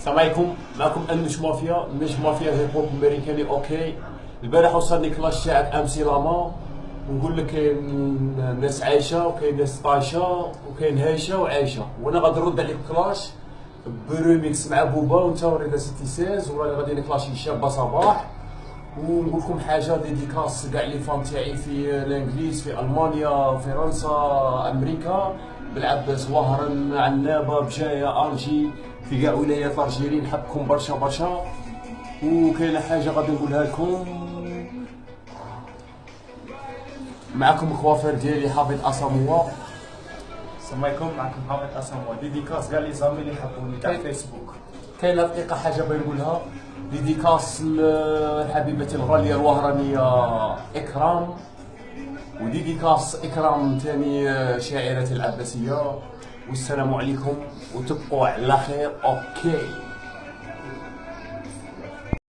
السلام عليكم، معكم انش مافيا. هيب هوب امريكاني. اوكي، البارح وصلني كلاش تاعك ام سي لاما، ونقول لك كاين ناس عايشه وكاين ناس طايشه وكاين هايشه وعايشه، وانا غادي نرد عليك كلاش بريميكس مع بوبا وانت وريدا سيتي سيز، وراني غادي نكلاشي شابه صباح، ونقول لكم حاجه ديديكاس كاع لي فان تاعي في الانجليز، في المانيا، فرنسا، امريكا، بالعباس، وهران، عنابه، بجايه، انجي، في كاع ولايات الجيري. نحبكم برشا برشا. وكاينه حاجه غادي نقولها لكم، معكم الكوافير ديالي حافظ اساموا. السلام عليكم، معكم حافظ اساموا. ديديكاس كاع لي زامي اللي يحبوني تاع فيسبوك. كاينه دقيقه حاجه بغي نقولها، ديديكاس لحبيبتي الغاليه الوهرانيه اكرام، وديديكاس اكرام ثاني شاعرتي العباسيه. والسلام عليكم وتبقوا على خير. اوكي.